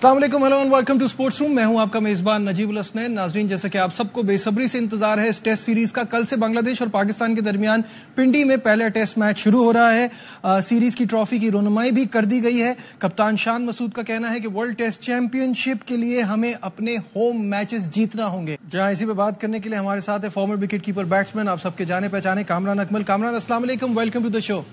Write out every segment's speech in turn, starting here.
अस्सलाम वालेकुम, hello and welcome to sports room. मैं हूं आपका मेजबान नजीबुल हसनैन। नाजरीन, जैसा कि आप सबको बेसब्री से इंतजार है इस टेस्ट सीरीज का, कल से बांग्लादेश और पाकिस्तान के दरमियान पिंडी में पहला टेस्ट मैच शुरू हो रहा है। सीरीज की ट्रॉफी की रोनुमाई भी कर दी गई है। कप्तान शान मसूद का कहना है कि वर्ल्ड टेस्ट चैंपियनशिप के लिए हमें अपने होम मैचेस जीतना होंगे। जहां इसी पे बात करने के लिए हमारे साथ है फॉर्मर विकेट कीपर बैट्समैन, आप सबके जाने पहचाने कामरान अकमल। कामरान, अस्सलाम वालेकुम, वेलकम टू द शो।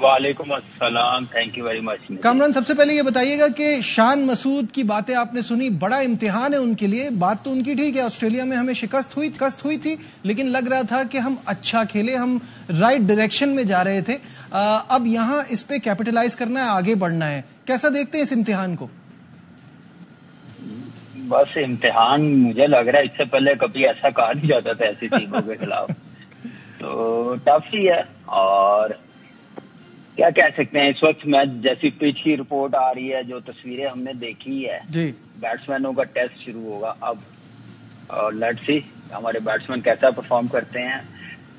वालेकुम अस्सलाम, thank you very much. Kamran, सबसे पहले ये बताइएगा कि शान मसूद की बातें आपने सुनी, बड़ा इम्तिहान है उनके लिए। बात तो उनकी ठीक है, ऑस्ट्रेलिया में हमें शिकस्त हुई थी, लेकिन लग रहा था कि हम अच्छा खेले, हम राइट डायरेक्शन में जा रहे थे। अब यहाँ इस पे कैपिटलाइज करना है, आगे बढ़ना है। कैसा देखते हैं इस इम्तिहान को? बस इम्तिहान मुझे लग रहा है इससे पहले कभी ऐसा कहा नहीं जाता था ऐसी टीमों के खिलाफ, तो टफ ही है। और क्या कह सकते हैं, इस वक्त मैच जैसी पिच की रिपोर्ट आ रही है, जो तस्वीरें हमने देखी है जी, बैट्समैनों का टेस्ट शुरू होगा अब, और लेट्स सी हमारे बैट्समैन कैसा परफॉर्म करते हैं।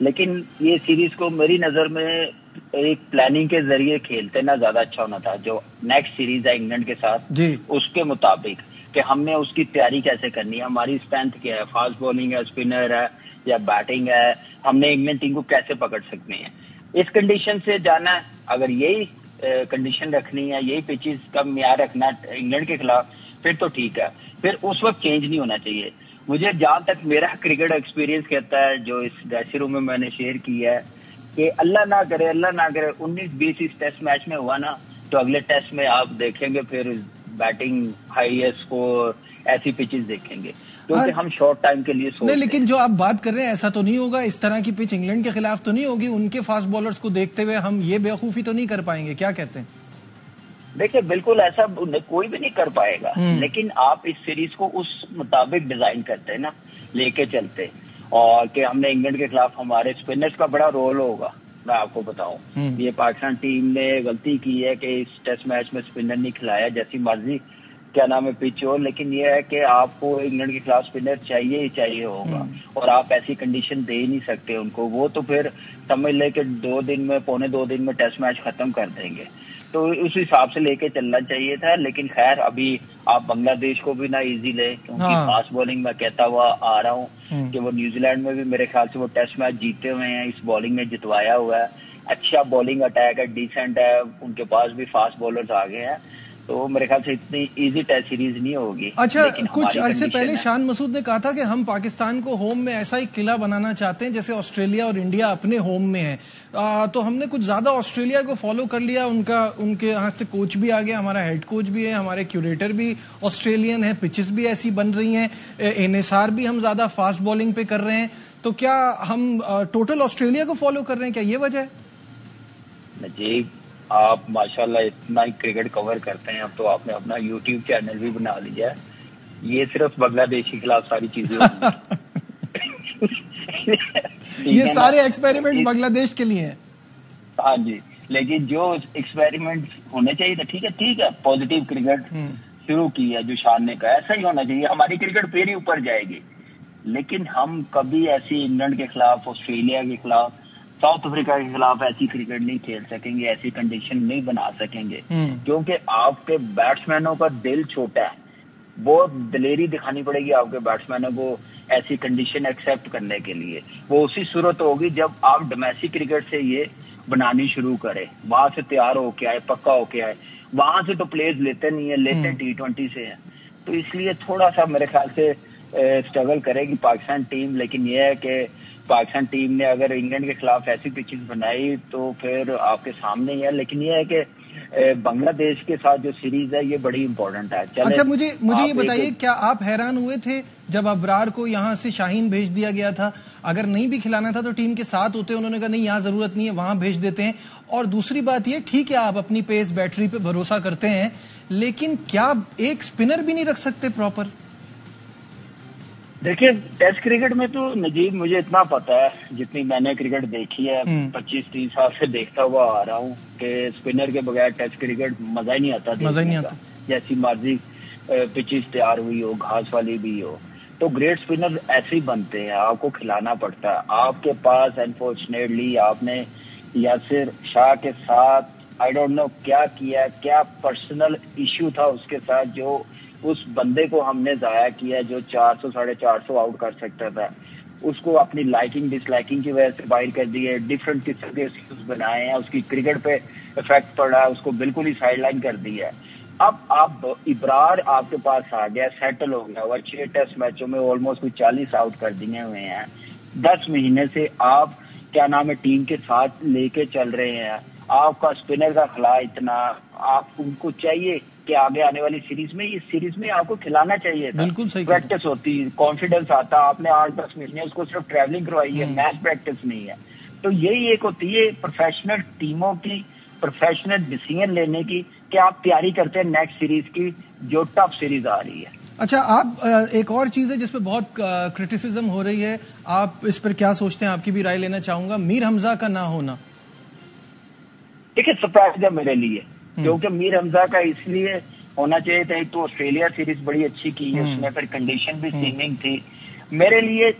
लेकिन ये सीरीज को मेरी नजर में एक प्लानिंग के जरिए खेलते ना ज्यादा अच्छा होना था। जो नेक्स्ट सीरीज है इंग्लैंड के साथ जी, उसके मुताबिक कि हमने उसकी तैयारी कैसे करनी है, हमारी स्ट्रेंथ क्या है, फास्ट बॉलिंग है, स्पिनर है या बैटिंग है, हमने इंग्लैंड टीम को कैसे पकड़ सकते हैं, इस कंडीशन से जाना है। अगर यही कंडीशन रखनी है, यही पिचेस का म्यार रखना है इंग्लैंड के खिलाफ, फिर तो ठीक है, फिर उस वक्त चेंज नहीं होना चाहिए। मुझे जहां तक मेरा क्रिकेट एक्सपीरियंस कहता है, जो इस ड्रेसिंग रूम में मैंने शेयर किया है, कि अल्लाह ना करे 19-20 इस टेस्ट मैच में हुआ ना, तो अगले टेस्ट में आप देखेंगे फिर बैटिंग हाईएस्ट स्कोर, ऐसी पिचेस देखेंगे, क्योंकि हम शॉर्ट टाइम के लिए नहीं। लेकिन जो आप बात कर रहे हैं ऐसा तो नहीं होगा, इस तरह की पिच इंग्लैंड के खिलाफ तो नहीं होगी। उनके फास्ट बॉलर्स को देखते हुए हम ये बेवकूफी तो नहीं कर पाएंगे, क्या कहते हैं? देखिए, बिल्कुल ऐसा कोई भी नहीं कर पाएगा, लेकिन आप इस सीरीज को उस मुताबिक डिजाइन करते हैं ना, लेके चलते, और कि हमने इंग्लैंड के खिलाफ हमारे स्पिनर्स का बड़ा रोल होगा। मैं आपको बताऊं, ये पाकिस्तान टीम ने गलती की है कि इस टेस्ट मैच में स्पिनर नहीं खिलाया, जैसी मर्जी क्या नाम है पिच हो, लेकिन ये है कि आपको इंग्लैंड के खिलाफ स्पिनर चाहिए ही चाहिए होगा, और आप ऐसी कंडीशन दे ही नहीं सकते उनको। वो तो फिर समझ ले कि 2 दिन में, पौने 2 दिन में टेस्ट मैच खत्म कर देंगे, तो उस हिसाब से लेके चलना चाहिए था। लेकिन खैर, अभी आप बांग्लादेश को भी ना इजी ले, क्योंकि फास्ट बॉलिंग में कहता हुआ आ रहा हूँ कि वो न्यूजीलैंड में भी मेरे ख्याल से वो टेस्ट मैच जीते हुए हैं, इस बॉलिंग ने जितवाया हुआ है, अच्छा बॉलिंग अटैक है, डिसेंट है, उनके पास भी फास्ट बॉलर्स आ गए हैं, तो मेरे ख्याल से इतनी इजी टेस्ट सीरीज नहीं होगी। अच्छा, कुछ अरसे पहले शान मसूद ने कहा था कि हम पाकिस्तान को होम में ऐसा ही किला बनाना चाहते हैं जैसे ऑस्ट्रेलिया और इंडिया अपने होम में है। तो हमने कुछ ज्यादा ऑस्ट्रेलिया को फॉलो कर लिया। उनके यहाँ से कोच भी आ गया, हमारा हेड कोच भी है, हमारे क्यूरेटर भी ऑस्ट्रेलियन है, पिचेस भी ऐसी बन रही हैं, एनएसआर भी हम ज्यादा फास्ट बॉलिंग पे कर रहे हैं। तो क्या हम टोटल ऑस्ट्रेलिया को फॉलो कर रहे हैं, क्या ये वजह है? जी, आप माशाल्लाह इतना ही क्रिकेट कवर करते हैं, अब तो आपने अपना यूट्यूब चैनल भी बना लिया है। ये सिर्फ बांग्लादेश के खिलाफ सारी चीजें ये सारे एक्सपेरिमेंट बांग्लादेश के लिए हैं। हाँ जी, लेकिन जो एक्सपेरिमेंट होने चाहिए था, ठीक है, पॉजिटिव क्रिकेट शुरू की है, जो शान ने कहा ऐसा ही होना चाहिए, हमारी क्रिकेट फिर ही ऊपर जाएगी। लेकिन हम कभी ऐसी इंग्लैंड के खिलाफ, ऑस्ट्रेलिया के खिलाफ, साउथ अफ्रीका के खिलाफ ऐसी क्रिकेट नहीं खेल सकेंगे, ऐसी कंडीशन नहीं बना सकेंगे, क्योंकि आपके बैट्समैनों का दिल छोटा है। बहुत दिलेरी दिखानी पड़ेगी आपके बैट्समैनों को ऐसी कंडीशन एक्सेप्ट करने के लिए। वो उसी सूरत होगी जब आप डोमेस्टिक क्रिकेट से ये बनानी शुरू करें, वहां से तैयार होके आए, पक्का होके आए। वहां से तो प्लेयर्स लेते नहीं है, लेते T20 से है, तो इसलिए थोड़ा सा मेरे ख्याल से स्ट्रगल करेगी पाकिस्तान टीम। लेकिन यह है कि पाकिस्तान टीम ने अगर इंग्लैंड के खिलाफ ऐसी पिचेस बनाई तो फिर आपके सामने ही है। लेकिन ये है कि बांग्लादेश के साथ जो सीरीज है ये बड़ी इंपॉर्टेंट है। अच्छा, मुझे ये बताइए, क्या आप हैरान हुए थे जब अबरार को यहाँ से शाहीन भेज दिया गया था? अगर नहीं भी खिलाना था तो टीम के साथ होते, उन्होंने कहा नहीं यहाँ जरूरत नहीं है, वहां भेज देते हैं। और दूसरी बात ये, ठीक है आप अपनी पेस बैटरी पे भरोसा करते हैं, लेकिन क्या एक स्पिनर भी नहीं रख सकते प्रॉपर? देखिए, टेस्ट क्रिकेट में तो नजीब, मुझे इतना पता है, जितनी मैंने क्रिकेट देखी है, 25-30 साल से देखता हुआ आ रहा हूँ, कि स्पिनर के बगैर टेस्ट क्रिकेट मजा ही नहीं आता। मजा ही नहीं आता, जैसी मर्जी पिचेस तैयार हुई हो, घास वाली भी हो, तो ग्रेट स्पिनर ऐसे ही बनते हैं, आपको खिलाना पड़ता है। आपके पास अनफॉर्चुनेटली आपने यासिर शाह के साथ आई डोंट नो क्या किया, क्या पर्सनल इश्यू था उसके साथ, जो उस बंदे को हमने जाया किया जो 400 450 आउट कर सकता था, उसको अपनी लाइकिंग डिसलाइकिंग की वजह से बाहर कर दिए, डिफरेंट किस्म के एक्सक्यूज बनाए हैं, उसकी क्रिकेट पे इफेक्ट पड़ा, उसको बिल्कुल ही साइडलाइन कर दिया है। अब आप इब्रार आपके पास आ गया, सेटल हो गया, और 6 टेस्ट मैचों में ऑलमोस्ट कोई 40 आउट कर दिए हुए हैं। 10 महीने से आप क्या नाम है टीम के साथ लेके चल रहे हैं, आपका स्पिनर का खिला इतना, आप उनको चाहिए कि आगे आने वाली सीरीज में, इस सीरीज में आपको खिलाना चाहिए था। प्रैक्टिस होती, कॉन्फिडेंस आता, आपने 8-10 महीने उसको सिर्फ ट्रैवलिंग करवाई है, मैच प्रैक्टिस नहीं है। तो यही एक होती है प्रोफेशनल टीमों की, प्रोफेशनल डिसीजन लेने की, कि आप तैयारी करते हैं नेक्स्ट सीरीज की जो टफ सीरीज आ रही है। अच्छा, आप एक और चीज है जिसपे बहुत क्रिटिसिज्म हो रही है, आप इस पर क्या सोचते हैं, आपकी भी राय लेना चाहूंगा, मीर हमजा का ना होना। देखिए सरप्राइज है मेरे लिए, क्योंकि मीर हमजा का इसलिए होना चाहिए था, एक तो ऑस्ट्रेलिया सीरीज बड़ी अच्छी की है उसमें, फिर कंडीशन भी स्विमिंग थी। मेरे लिए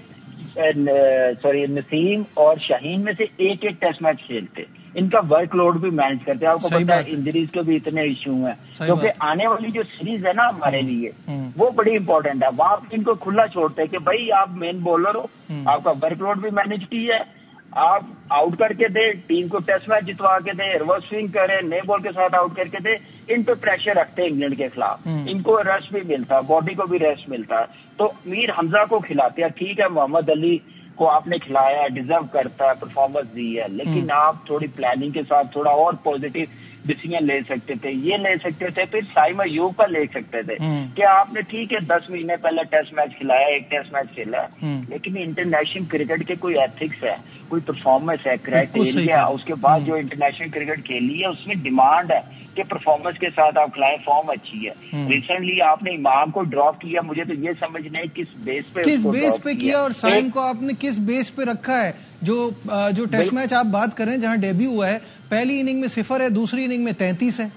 नसीम और शाहीन में से एक टेस्ट मैच खेलते, इनका वर्कलोड भी मैनेज करते हैं। आपको पता है इंजरीज के भी इतने इश्यू हैं, क्योंकि आने वाली जो सीरीज है ना हमारे लिए वो बड़ी इंपॉर्टेंट है। वहां इनको खुला छोड़ते हैं कि भाई आप मेन बॉलर हो, आपका वर्कलोड भी मैनेज की है, आप आउट करके दे, टीम को टेस्ट मैच जितवा के दे, रिवर्स स्विंग करे, नए बॉल के साथ आउट करके दे। इन पे प्रेशर रखते हैं इंग्लैंड के खिलाफ, इनको रेस्ट भी मिलता, बॉडी को भी रेस्ट मिलता। तो मीर हमजा को खिलाते हैं, ठीक है मोहम्मद अली को आपने खिलाया, डिजर्व करता है, परफॉर्मेंस दी है, लेकिन आप थोड़ी प्लानिंग के साथ थोड़ा और पॉजिटिव डिसीजन ले सकते थे, ये ले सकते थे, फिर साइम अयूब का ले सकते थे कि आपने ठीक है 10 महीने पहले टेस्ट मैच खिलाया, एक टेस्ट मैच खेला, लेकिन इंटरनेशनल क्रिकेट के कोई एथिक्स है, कोई परफॉर्मेंस है, क्राइटेरिया, उसके बाद जो इंटरनेशनल क्रिकेट खेली है उसमें डिमांड है कि परफॉर्मेंस के साथ आप खिलाएं, फॉर्म अच्छी है। रिसेंटली आपने इमाम को ड्रॉप किया, मुझे तो ये समझ नहीं किस बेस पे किया, और साइम को आपने किस बेस पे रखा है। जो टेस्ट मैच आप बात कर रहे हैं जहां डेब्यू हुआ है, पहली इनिंग में 0 है, दूसरी इनिंग में 33 है।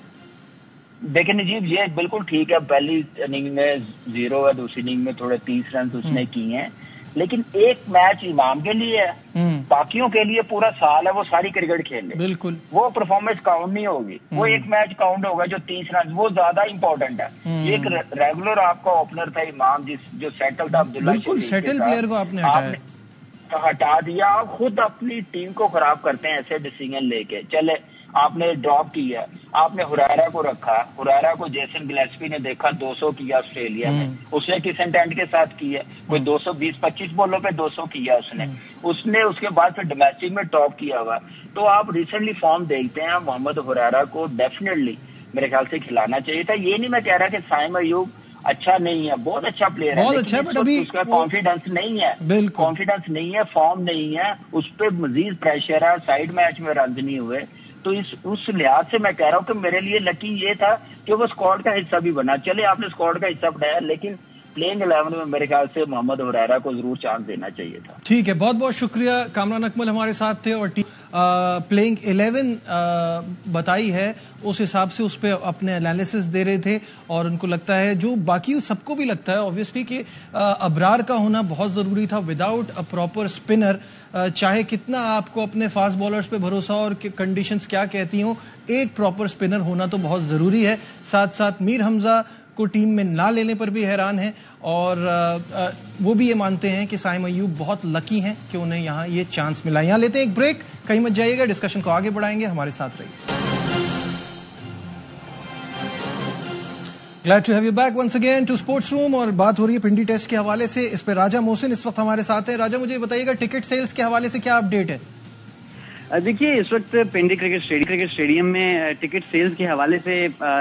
देखिए नजीब, ये बिल्कुल ठीक है, पहली इनिंग में 0 है, दूसरी इनिंग में थोड़े 30 रन उसने किए हैं, लेकिन एक मैच इमाम के लिए है, बाकियों के लिए पूरा साल है, वो सारी क्रिकेट खेल ले, बिल्कुल वो परफॉर्मेंस काउंट नहीं होगी, वो एक मैच काउंट होगा जो 30 रन, वो ज्यादा इंपॉर्टेंट है। एक रेगुलर आपका ओपनर था इमाम, जो सेटल था अब्दुल्ला, बिल्कुल सेटल प्लेयर को आपने हटा दिया। आप खुद अपनी टीम को खराब करते हैं ऐसे डिसीजन लेके। चले आपने ड्रॉप किया, आपने हुरैरा को रखा, हुरैरा को जेसन गिलेस्पी ने देखा 200 किया ऑस्ट्रेलिया में, उसने किस इंटेंट के साथ किया, कोई 220-25 बॉलों पे 200 किया उसने उसके बाद फिर डोमेस्टिक में टॉप किया हुआ। तो आप रिसेंटली फॉर्म देखते हैं, मोहम्मद हुरैरा को डेफिनेटली मेरे ख्याल से खिलाना चाहिए था। ये नहीं मैं कह रहा कि साइम अयूब अच्छा नहीं है, बहुत अच्छा प्लेयर है, अच्छा, बट अभी उसका कॉन्फिडेंस नहीं है, कॉन्फिडेंस नहीं है, फॉर्म नहीं है, उस पर मजीद प्रेशर है, साइड मैच में रन नहीं हुए। तो उस लिहाज से मैं कह रहा हूँ कि मेरे लिए लकी ये था कि वो स्क्वाड का हिस्सा भी बना। चले आपने स्क्वाड का हिस्सा बनाया, लेकिन प्लेइंग 11 में मेरे ख्याल से मोहम्मद हुरैरा को जरूर चांस देना चाहिए था। ठीक है, बहुत बहुत शुक्रिया। कामरान अकमल हमारे साथ थे और प्लेइंग 11 बताई है, उस हिसाब से उस पर अपने एनालिसिस दे रहे थे, और उनको लगता है, जो बाकी सबको भी लगता है ऑब्वियसली, कि अबरार का होना बहुत जरूरी था। विदाउट अ प्रॉपर स्पिनर, चाहे कितना आपको अपने फास्ट बॉलर्स पे भरोसा और कंडीशंस क्या कहती हो, एक प्रॉपर स्पिनर होना तो बहुत जरूरी है। साथ साथ मीर हमजा को टीम में ना लेने पर भी हैरान है, और वो भी ये मानते हैं कि साइम अयूब बहुत लकी हैं कि उन्हें यहाँ ये चांस मिला। यहाँ लेते हैं एक ब्रेक, कहीं मत जाइएगा, डिस्कशन को आगे बढ़ाएंगे, हमारे साथ रहिए। Glad to have you back once again to sports room, और बात हो रही है पिंडी टेस्ट के हवाले से। इस पर राजा मोहसिन इस वक्त हमारे साथ है। राजा, मुझे बताइएगा टिकट सेल्स के हवाले से क्या अपडेट है? देखिए, इस वक्त पिंडी क्रिकेट स्टेडियम में टिकट सेल्स के हवाले से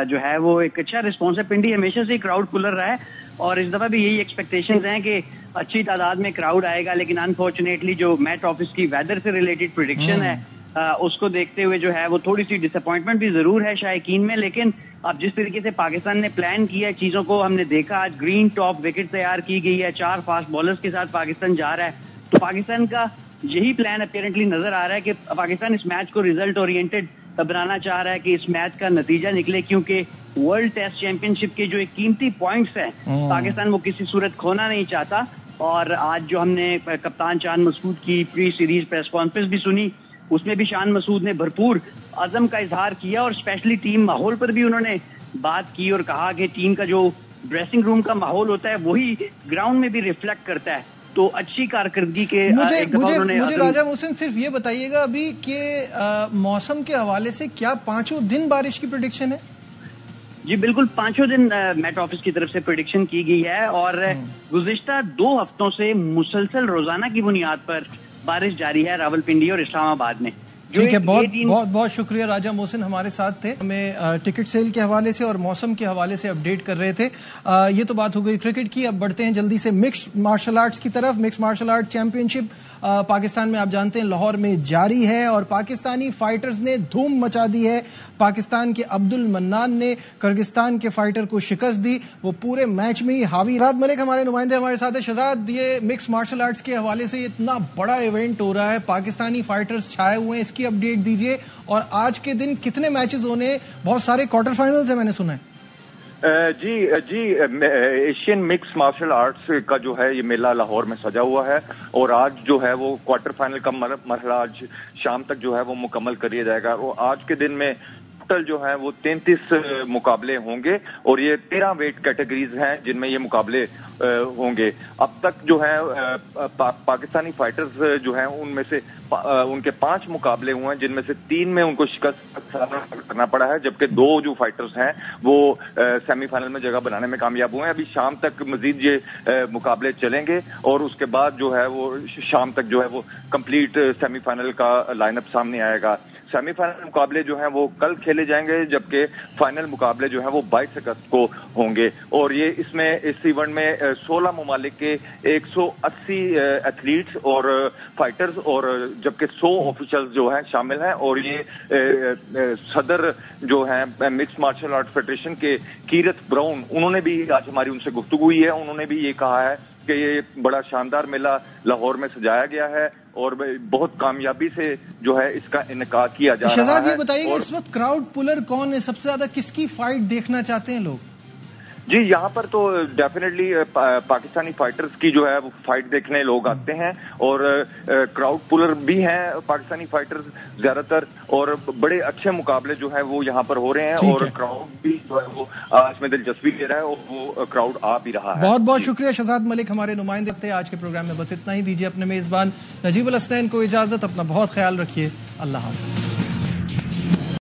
जो है वो एक अच्छा रिस्पॉन्स है। पिंडी हमेशा से क्राउड पुलर रहा है, और इस दफा भी यही एक्सपेक्टेशंस हैं कि अच्छी तादाद में क्राउड आएगा, लेकिन अनफॉर्चुनेटली जो मैट ऑफिस की वेदर से रिलेटेड प्रेडिक्शन है उसको देखते हुए जो है वो थोड़ी सी डिसअपॉइंटमेंट भी जरूर है शायकीन में। लेकिन अब जिस तरीके से पाकिस्तान ने प्लान किया है चीजों को, हमने देखा आज ग्रीन टॉप विकेट तैयार की गई है, 4 फास्ट बॉलर्स के साथ पाकिस्तान जा रहा है, तो पाकिस्तान का यही प्लान अपेरेंटली नजर आ रहा है कि पाकिस्तान इस मैच को रिजल्ट ओरिएंटेड बनाना चाह रहा है कि इस मैच का नतीजा निकले, क्योंकि वर्ल्ड टेस्ट चैंपियनशिप के जो एक कीमती पॉइंट्स हैं पाकिस्तान वो किसी सूरत खोना नहीं चाहता। और आज जो हमने कप्तान चांद मसूद की प्री सीरीज प्रेस कॉन्फ्रेंस भी सुनी, उसमें भी शान मसूद ने भरपूर अज़म का इजहार किया और स्पेशली टीम माहौल पर भी उन्होंने बात की और कहा कि टीम का जो ड्रेसिंग रूम का माहौल होता है वही ग्राउंड में भी रिफ्लेक्ट करता है। तो अच्छी कारकर्दगी के मुझे राजा मोहसिन सिर्फ ये बताइएगा अभी कि मौसम के हवाले से क्या 5 दिन बारिश की प्रेडिक्शन है? जी बिल्कुल, 5 दिन मेट ऑफिस की तरफ से प्रेडिक्शन की गई है और गुज़िश्ता 2 हफ्तों से मुसलसल रोजाना की बुनियाद पर बारिश जारी है रावलपिंडी और इस्लामाबाद में। ठीक है, बहुत शुक्रिया राजा मोहसिन हमारे साथ थे, हमें टिकट सेल के हवाले से और मौसम के हवाले से अपडेट कर रहे थे। ये तो बात हो गई क्रिकेट की। अब बढ़ते हैं जल्दी से मिक्स्ड मार्शल आर्ट्स की तरफ। Mixed martial art championship Pakistan में आप जानते हैं लाहौर में जारी है और पाकिस्तानी फाइटर्स ने धूम मचा दी है। पाकिस्तान के अब्दुल मन्नान ने किर्गिस्तान के फाइटर को शिकस्त दी, वो पूरे मैच में ही हावी। शहजाद मलिक हमारे नुमाइंदे हमारे साथ है। शहजाद, ये मिक्स मार्शल आर्ट्स के हवाले से इतना बड़ा इवेंट हो रहा है, पाकिस्तानी फाइटर्स छाए हुए हैं, इसकी अपडेट दीजिए। और आज के दिन कितने मैचेस होने? बहुत सारे क्वार्टर फाइनल्स है मैंने सुना है। जी एशियन मिक्स मार्शल आर्ट्स का जो है ये मेला लाहौर में सजा हुआ है और आज जो है वो क्वार्टर फाइनल का मरहला आज शाम तक जो है वो मुकम्मल कर लिया जाएगा। और आज के दिन में टोटल जो है वो 33 मुकाबले होंगे और ये 13 वेट कैटेगरीज हैं जिनमें ये मुकाबले होंगे। अब तक जो है पाकिस्तानी फाइटर्स जो हैं उनमें से उनके 5 मुकाबले हुए हैं जिनमें से 3 में उनको शिकस्त करना पड़ा है, जबकि 2 जो फाइटर्स हैं वो सेमीफाइनल में जगह बनाने में कामयाब हुए हैं। अभी शाम तक मजीद ये मुकाबले चलेंगे और उसके बाद जो है वो शाम तक जो है वो कंप्लीट सेमीफाइनल का लाइनअप सामने आएगा। सेमीफाइनल मुकाबले जो हैं वो कल खेले जाएंगे जबकि फाइनल मुकाबले जो हैं वो 22 अगस्त को होंगे। और ये इस इवेंट में 16 ममालिक के 180 एथलीट्स और फाइटर्स और जबकि 100 ऑफिशियल्स जो हैं शामिल हैं। और ये सदर जो हैं मिक्स मार्शल आर्ट फेडरेशन के कीरत ब्राउन, उन्होंने भी आज हमारी उनसे गुफ्तगू हुई है, उन्होंने भी ये कहा है कि ये बड़ा शानदार मेला लाहौर में सजाया गया है और बहुत कामयाबी से जो है इसका इनकार किया जा रहा है। शहजाद, ये बताइए इस वक्त क्राउड पुलर कौन है? सबसे ज्यादा किसकी फाइट देखना चाहते हैं लोग? जी यहाँ पर तो डेफिनेटली पाकिस्तानी फाइटर्स की जो है वो फाइट देखने लोग आते हैं और क्राउड पुलर भी हैं पाकिस्तानी फाइटर्स ज्यादातर और बड़े अच्छे मुकाबले जो है वो यहाँ पर हो रहे हैं और क्राउड भी जो है वो इसमें दिलचस्पी ले रहा है और वो क्राउड आ भी रहा है। बहुत बहुत शुक्रिया शहजाद मलिक हमारे नुमाइंदे थे। आज के प्रोग्राम में बस इतना ही। दीजिए अपने मेजबान नजीबुल हसनैन को इजाजत। अपना बहुत ख्याल रखिए। अल्लाह हाफ़िज़।